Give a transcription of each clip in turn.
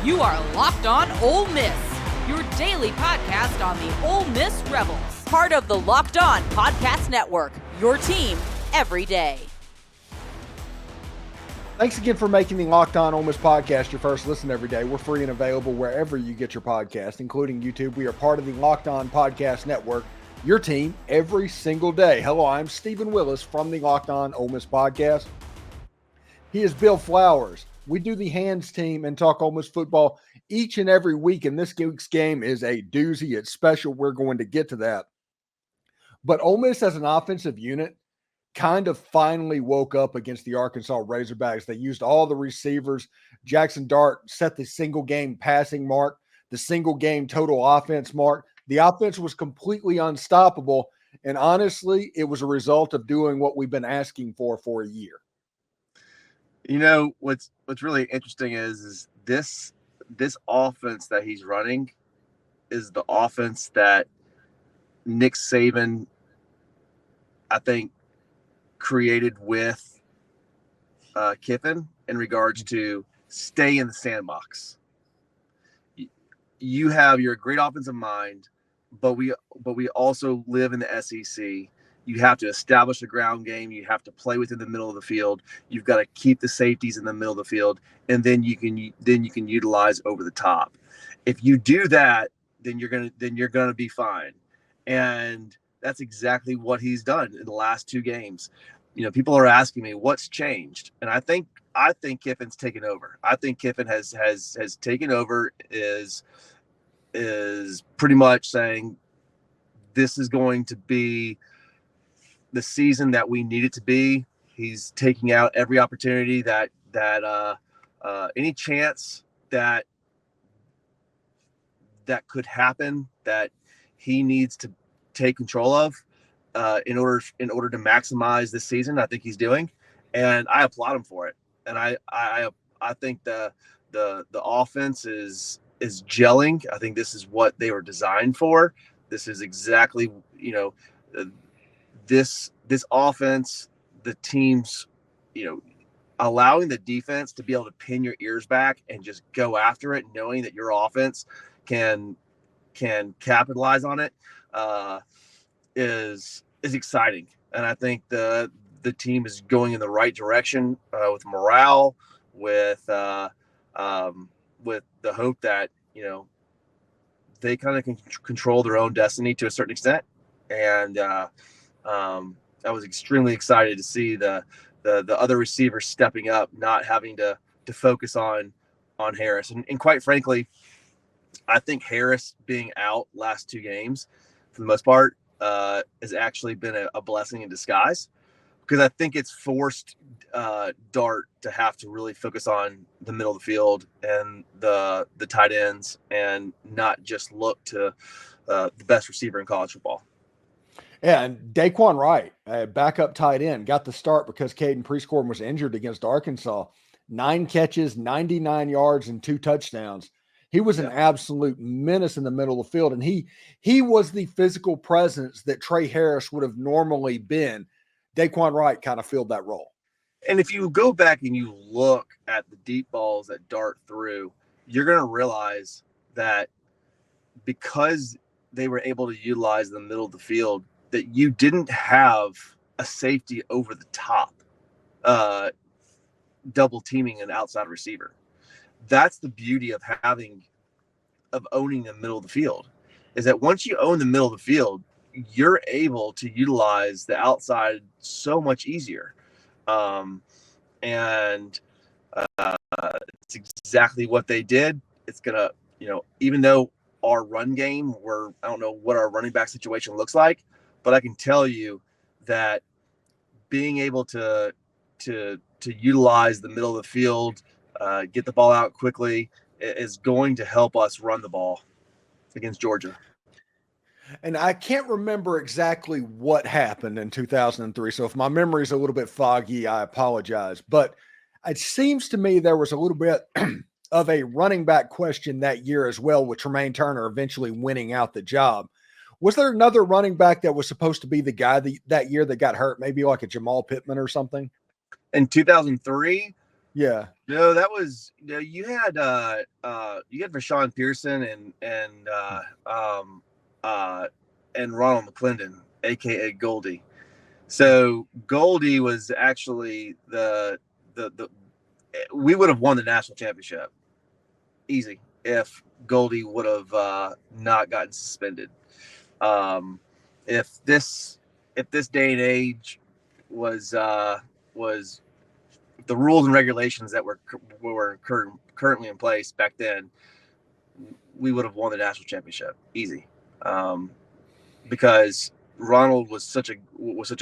You are Locked On Ole Miss, your daily podcast on the Ole Miss Rebels. Part of the Locked On Podcast Network, your team every day. Thanks again for making the Locked On Ole Miss podcast your first listen every day. We're free and available wherever you get your podcast, including YouTube. We are part of the Locked On Podcast Network, your team every single day. Hello, I'm Steven Willis from the Locked On Ole Miss podcast. He is Bill Flowers. We do the hands team and talk Ole Miss football each and every week, and this week's game is a doozy. It's special. We're going to get to that. But Ole Miss as an offensive unit kind of finally woke up against the Arkansas Razorbacks. They used all the receivers. Jaxson Dart set the single game passing mark, the single game total offense mark. The offense was completely unstoppable, and honestly, it was a result of doing what we've been asking for a year. You know, what's really interesting is this offense that he's running is the offense that Nick Saban, I think, created with Kiffin in regards to stay in the sandbox. You have your great offensive mind, but we also live in the SEC. You have to establish a ground game. You have to play within the middle of the field. You've got to keep the safeties in the middle of the field, and then you can utilize over the top. If you do that, then you're gonna be fine. And that's exactly what he's done in the last two games. You know, people are asking me what's changed, and I think Kiffin's taken over. I think Kiffin has taken over, is pretty much saying this is going to be the season that we need it to be. He's taking out every opportunity that any chance that could happen that he needs to take control of in order to maximize this season. I think he's doing, and I applaud him for it. And I think the offense is gelling. I think this is what they were designed for. This is exactly, this offense, the team's, allowing the defense to be able to pin your ears back and just go after it, knowing that your offense can capitalize on it, is exciting. And I think the team is going in the right direction with morale, with the hope that they kind of can control their own destiny to a certain extent. And I was extremely excited to see the other receivers stepping up, not having to focus on Harris. And quite frankly, I think Harris being out last two games, for the most part, has actually been a blessing in disguise, because I think it's forced Dart to have to really focus on the middle of the field and the tight ends, and not just look to the best receiver in college football. Yeah, and Daquan Wright, backup tight end, got the start because Caden Prescorn was injured against Arkansas. 9 catches, 99 yards, and 2 touchdowns. He was an absolute menace in the middle of the field, and he was the physical presence that Trey Harris would have normally been. Daquan Wright kind of filled that role. And if you go back and you look at the deep balls that Dart threw, you're going to realize that because they were able to utilize the middle of the field, that you didn't have a safety over the top, double teaming an outside receiver. That's the beauty of owning the middle of the field, is that once you own the middle of the field, you're able to utilize the outside so much easier. And it's exactly what they did. It's gonna, even though our run game, I don't know what our running back situation looks like, but I can tell you that being able to utilize the middle of the field, get the ball out quickly, is going to help us run the ball against Georgia. And I can't remember exactly what happened in 2003. So if my memory is a little bit foggy, I apologize. But it seems to me there was a little bit of a running back question that year as well, with Tremaine Turner eventually winning out the job. Was there another running back that was supposed to be the guy that year that got hurt? Maybe like a Jamal Pittman or something? In 2003, Yeah. No, that was you had Rashawn Pearson and Ronald McClendon, aka Goldie. So Goldie was actually the we would have won the national championship easy if Goldie would have not gotten suspended. If this day and age was the rules and regulations that were currently in place back then, we would have won the national championship easy, because Ronald was such a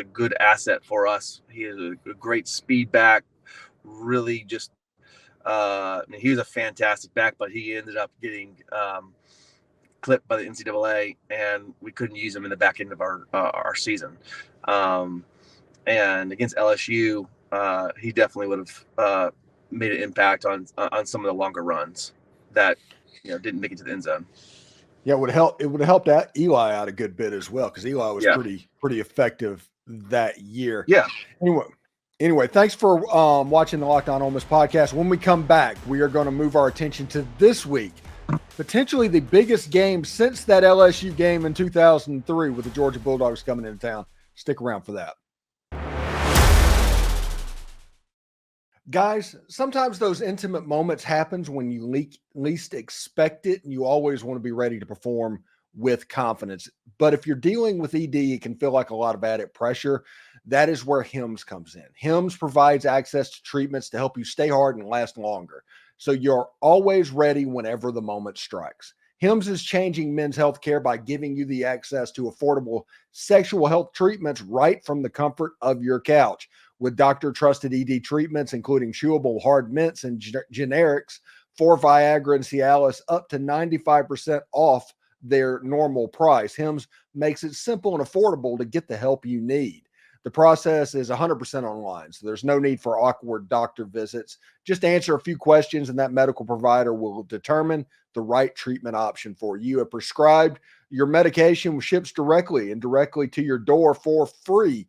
good asset for us. He is a great speed back, really just he was a fantastic back, but he ended up getting clipped by the NCAA, and we couldn't use him in the back end of our season. And against LSU, he definitely would have made an impact on some of the longer runs that didn't make it to the end zone. Yeah, it would have helped Eli out a good bit as well, because Eli was pretty effective that year. Yeah. Anyway, thanks for watching the Locked On Ole Miss podcast. When we come back, we are going to move our attention to this week, potentially the biggest game since that LSU game in 2003 with the Georgia Bulldogs coming into town. Stick around for that. Guys, sometimes those intimate moments happens when you least expect it, and you always want to be ready to perform with confidence. But if you're dealing with ED, it can feel like a lot of added pressure. That is where HIMS comes in. HIMS provides access to treatments to help you stay hard and last longer, so you're always ready whenever the moment strikes. HIMS is changing men's health care by giving you the access to affordable sexual health treatments right from the comfort of your couch. With doctor-trusted ED treatments, including chewable hard mints and generics for Viagra and Cialis, up to 95% off their normal price. HIMS makes it simple and affordable to get the help you need. The process is 100% online, so there's no need for awkward doctor visits. Just answer a few questions, and that medical provider will determine the right treatment option for you. If prescribed, your medication ships directly to your door for free.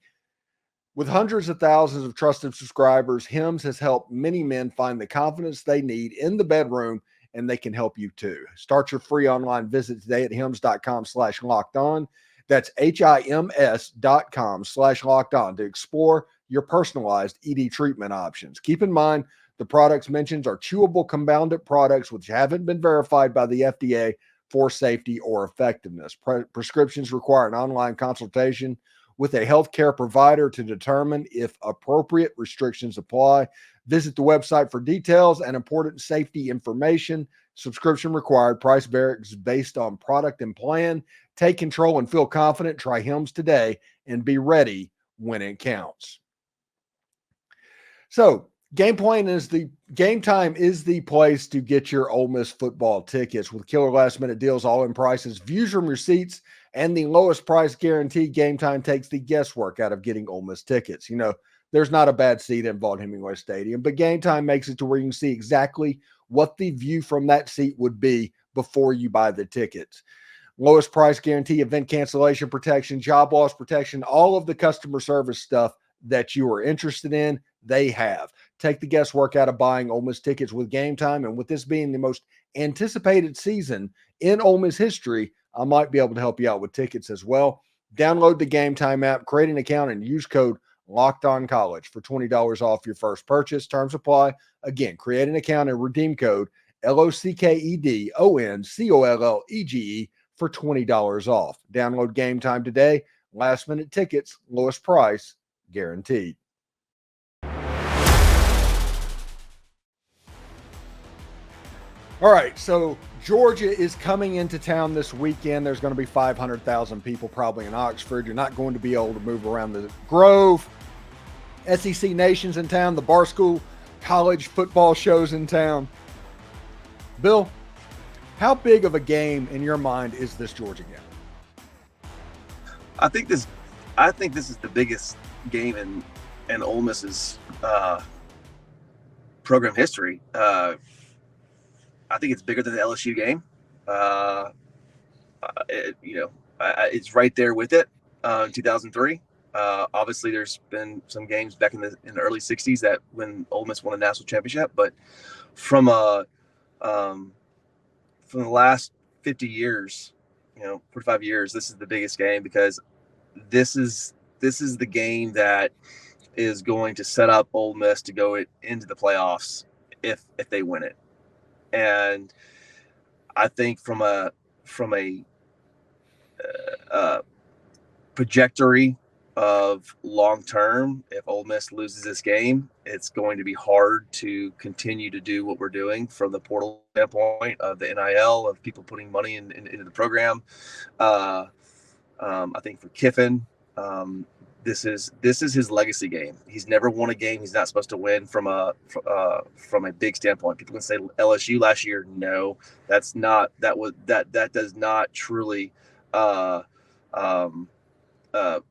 With hundreds of thousands of trusted subscribers, HIMS has helped many men find the confidence they need in the bedroom, and they can help you too. Start your free online visit today at hims.com/lockedon. That's HIMS.com/lockedon to explore your personalized ED treatment options. Keep in mind, the products mentioned are chewable compounded products which haven't been verified by the FDA for safety or effectiveness. Prescriptions require an online consultation with a healthcare provider to determine if appropriate restrictions apply. Visit the website for details and important safety information. Subscription required. Price varies based on product and plan. Take control and feel confident. Try HIMS today and be ready when it counts. So, Game Time is the place to get your Ole Miss football tickets with killer last-minute deals, all-in prices, views from your seats, and the lowest price guarantee. Game Time takes the guesswork out of getting Ole Miss tickets. There's not a bad seat in Vaught-Hemingway Stadium, but Game Time makes it to where you can see exactly what the view from that seat would be before you buy the tickets. Lowest price guarantee, event cancellation protection, job loss protection, all of the customer service stuff that you are interested in, they have. Take the guesswork out of buying Ole Miss tickets with Game Time, and with this being the most anticipated season in Ole Miss history, I might be able to help you out with tickets as well. Download the Game Time app, create an account, and use code LOCKEDONCollege for $20 off your first purchase. Terms apply. Again, create an account and redeem code LOCKEDONCOLLEGE for $20 off. Download Game Time today. Last minute tickets, lowest price guaranteed. All right, so Georgia is coming into town this weekend. There's going to be 500,000 people probably in Oxford. You're not going to be able to move around the Grove. SEC Nation's in town. The Barstool College football show's in town. Bill, how big of a game in your mind is this Georgia game? I think this is the biggest game in Ole Miss's program history. I think it's bigger than the LSU game. It's right there with it in 2003. Obviously, there's been some games back in the early '60s that when Ole Miss won a national championship, but from from the last 50 years, 45 years, this is the biggest game because this is the game that is going to set up Ole Miss to go into the playoffs if they win it. And I think from a trajectory of long term, if Ole Miss loses this game, it's going to be hard to continue to do what we're doing from the portal standpoint of the NIL, of people putting money into the program. I think for Kiffin, this is his legacy game. He's never won a game he's not supposed to win from a big standpoint. People can say LSU last year. No, that does not truly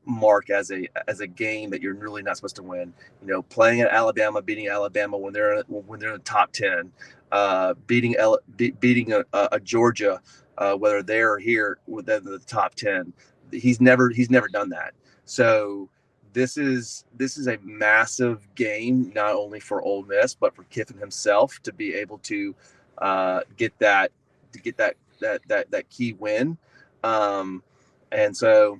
mark as a game that you're really not supposed to win. Playing at Alabama, beating Alabama when they're in the top 10, beating a Georgia, whether they're or here within the top 10. He's never done that. So this is a massive game, not only for Ole Miss but for Kiffin himself to be able to get that key win. And so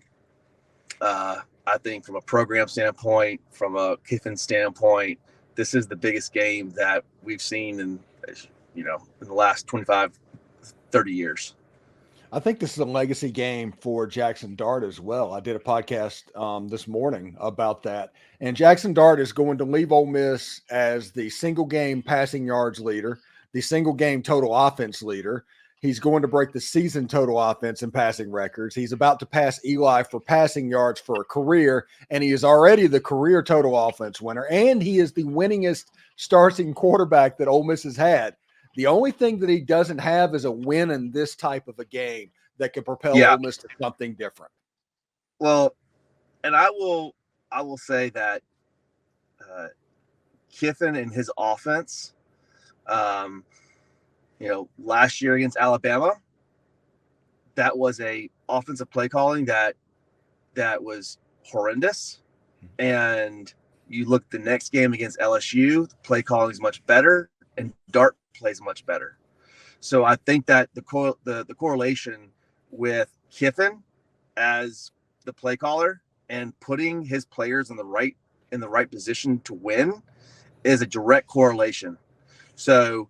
I think from a program standpoint, from a Kiffin standpoint, this is the biggest game that we've seen in the last 25, 30 years. I think this is a legacy game for Jaxson Dart as well. I did a podcast this morning about that. And Jaxson Dart is going to leave Ole Miss as the single game passing yards leader, the single game total offense leader. He's going to break the season total offense and passing records. He's about to pass Eli for passing yards for a career, and he is already the career total offense winner. And he is the winningest starting quarterback that Ole Miss has had. The only thing that he doesn't have is a win in this type of a game that could propel Ole Miss to something different. Well, and I will say that Kiffin and his offense, last year against Alabama, that was a offensive play calling that was horrendous. And you look the next game against LSU, the play calling is much better, and Dart plays much better. So I think that the correlation with Kiffin as the play caller and putting his players in the right position to win is a direct correlation. So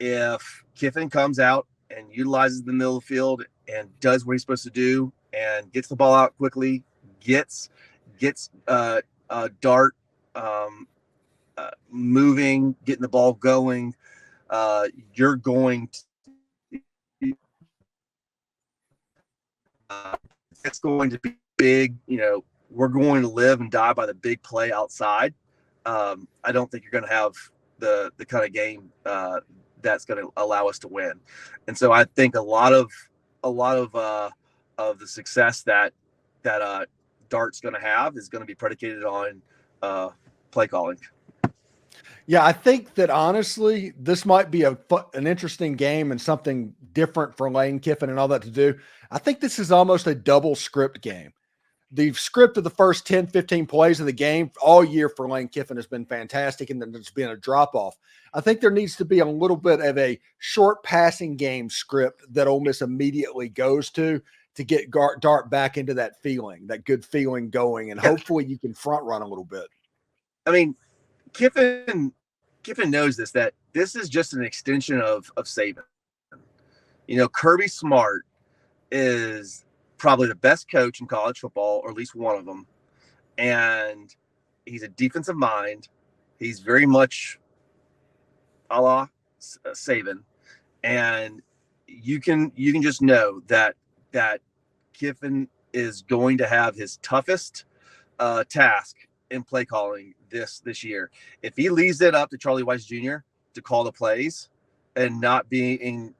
if Kiffin comes out and utilizes the middle of the field and does what he's supposed to do and gets the ball out quickly, gets Dart moving, getting the ball going, you're going to it's going to be big. We're going to live and die by the big play outside. I don't think you're going to have the kind of game that's going to allow us to win. And so I think a lot of the success that Dart's going to have is going to be predicated on play calling. Yeah, I think that honestly, this might be an interesting game and something different for Lane Kiffin and all that to do. I think this is almost a double script game. The script of the first 10, 15 plays of the game all year for Lane Kiffin has been fantastic, and then there's been a drop-off. I think there needs to be a little bit of a short passing game script that Ole Miss immediately goes to get Dart back into that feeling, that good feeling going, and hopefully you can front run a little bit. I mean, Kiffin knows that this is just an extension of Saban. Kirby Smart is probably the best coach in college football, or at least one of them. And he's a defensive mind. He's very much a la Saban. And you can just know that Kiffin is going to have his toughest task in play calling this year. If he leaves it up to Charlie Weiss Jr. to call the plays and not being in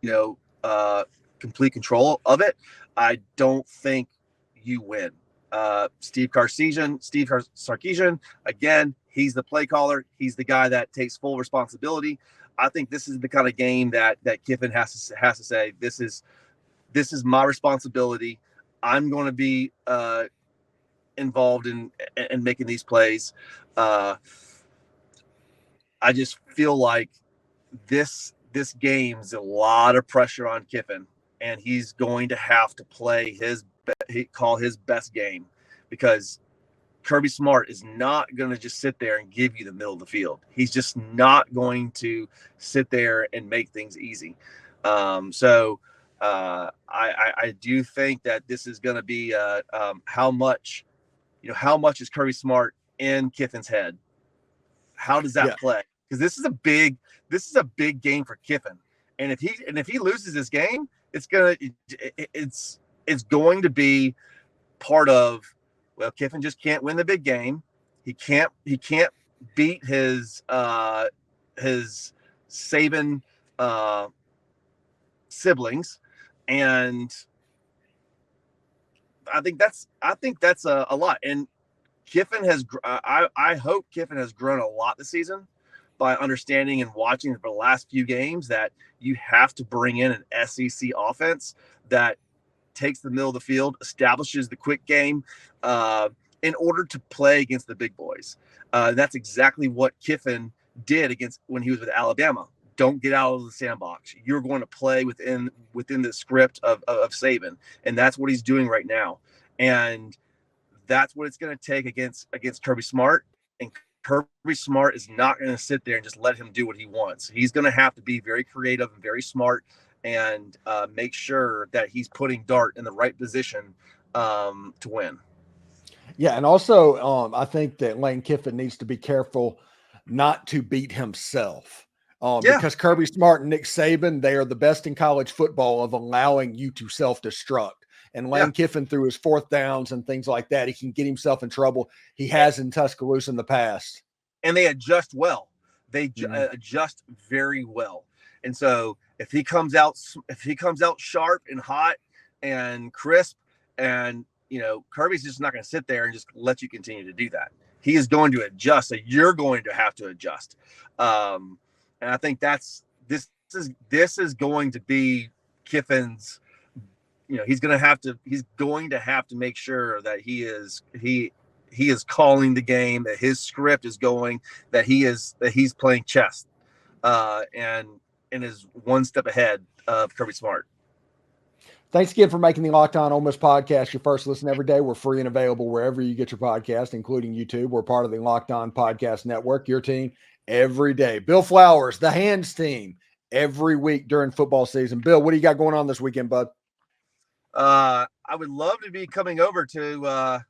complete control of it, I don't think you win. Steve Sarkisian, again, he's the play caller. He's the guy that takes full responsibility. I think this is the kind of game that Kiffin has to say, this is my responsibility. I'm going to be involved in making these plays. I just feel like this game's a lot of pressure on Kiffin, and he's going to have to play his best game, because Kirby Smart is not going to just sit there and give you the middle of the field. He's just not going to sit there and make things easy. So I do think that this is going to be how much is Kirby Smart in Kiffin's head? How does that play? Because this is a big game for Kiffin, and if he loses this game, it's going to be part of, well, Kiffin just can't win the big game. He can't beat his Saban siblings, and I think that's a lot. And Kiffin has, I hope Kiffin has grown a lot this season by understanding and watching for the last few games that you have to bring in an SEC offense that takes the middle of the field, establishes the quick game in order to play against the big boys. That's exactly what Kiffin did when he was with Alabama. Don't get out of the sandbox. You're going to play within the script of Saban, and that's what he's doing right now. And that's what it's going to take against Kirby Smart. And Kirby Smart is not going to sit there and just let him do what he wants. He's going to have to be very creative and very smart, and make sure that he's putting Dart in the right position to win. Yeah, and also I think that Lane Kiffin needs to be careful not to beat himself. Because Kirby Smart and Nick Saban, they are the best in college football of allowing you to self-destruct. And Lane Kiffin, through his fourth downs and things like that, he can get himself in trouble. He has in Tuscaloosa in the past. And they adjust well. They adjust very well. And so if he comes out sharp and hot and crisp, and Kirby's just not going to sit there and just let you continue to do that. He is going to adjust. So you're going to have to adjust. And I think this is going to be Kiffin's. He's going to have to make sure that he is calling the game, that his script is going, that he's playing chess, and is one step ahead of Kirby Smart. Thanks again for making the Locked On Ole Miss podcast your first listen every day. We're free and available wherever you get your podcast, including YouTube. We're part of the Locked On Podcast Network, your team every day. Bill Flowers, the Hands team, every week during football season. Bill, what do you got going on this weekend, bud? I would love to be coming over to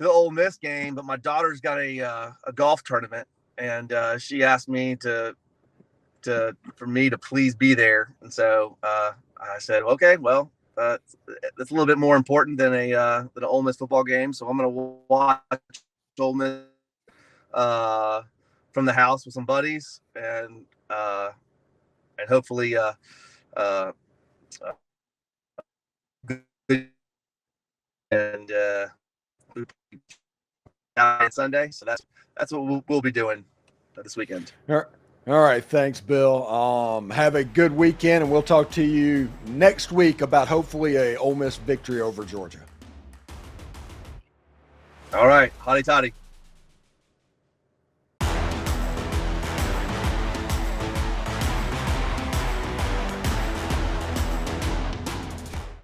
the Ole Miss game, but my daughter's got a golf tournament, and she asked me for me to please be there, and so I said, okay, well, that's a little bit more important than an Ole Miss football game, so I'm going to watch Ole Miss from the house with some buddies, and hopefully and Sunday. So that's what we'll be doing this weekend. All right. Thanks, Bill. Have a good weekend, and we'll talk to you next week about hopefully a Ole Miss victory over Georgia. All right. Hotty toddy.